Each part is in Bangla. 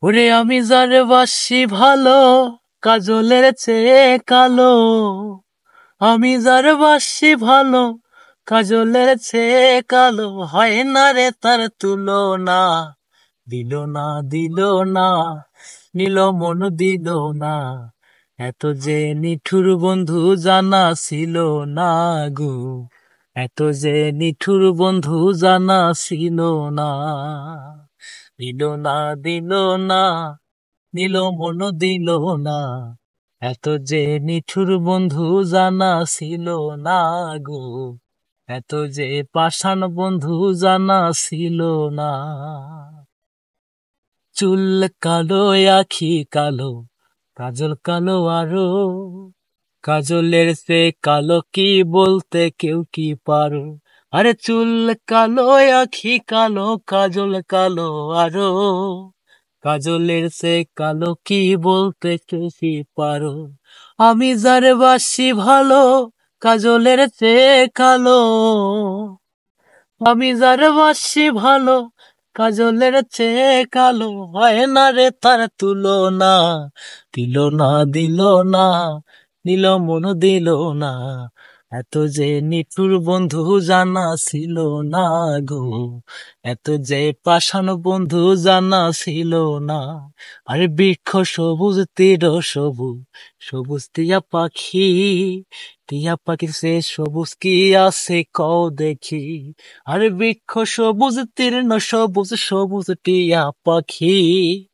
ওরে আমি যারে বাসি ভালো, কাজলের চেয়ে কালো। আমি যারে বাসি ভালো, কাজলের চেয়ে কালো। হয় না রে তার তুলনা। দিল না, দিল না, নিল মন দিল না। এত যে নিঠুর বন্ধু জানা ছিল না গো। এত যে নিঠুর বন্ধু জানা ছিল না। দিল না, দিল না, নিল মন দিল না। এত যে নিঠুর বন্ধু জানা ছিল না গো। এত যে পাষাণ বন্ধু জানা ছিল না। চুল কালো, আখি কালো, কাজল কালো আরো। কাজলের সে কালো কি বলতে কেউ কি পারো। আরে চুল কালো, আখি কালো, কাজল কালো আরো। কাজলের সে কালো কি বলতে কেউ কি পারো। আমি যারে বাসি ভালো, কাজলের চেয়ে কালো। আমি যারে বাসি ভালো, কাজলের চেয়ে কালো। হয় না রে তার তুলনা। দিল না, দিল না, নিল মন দিল না। এত যে নিঠুর বন্ধু জানা ছিল না গো। এত যে পাষাণ বন্ধু জানা ছিল না। আরে বৃক্ষ সবুজ তীর সবুজ, সবুজ টিয়া পাখি। টিয়া পাখির সে সবুজ কি আছে কও দেখি। আরে বৃক্ষ সবুজ তীর্ণ সবুজ, সবুজ টিয়া পাখি।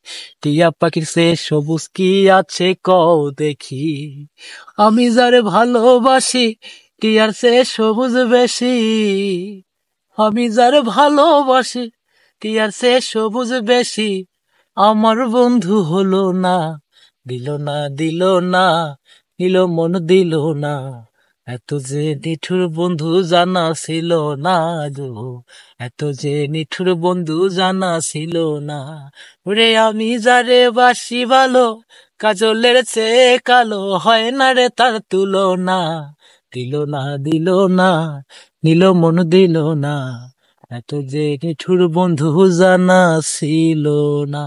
টিয়া পাখির সে সবুজ কি আছে কও দেখি। আমি যারে ভালোবাসি, টিয়ার সে সবুজ বেশি। আমি যারে ভালোবাসি, টিয়ার সে সবুজ বেশি। আমার বন্ধু হলো না। দিল না, দিল না, নিল মন দিল না। এত যে নিঠুর বন্ধু জানা ছিল না গো। এত যে নিঠুর বন্ধু জানা ছিল না। ওরে আমি যারে বাসি ভালো, কাজলের চেয়ে কালো। হয় না রে তার তুলনা। দিল না, দিল না, নিল মন দিল না। এত যে নিঠুর বন্ধু জানা ছিল না।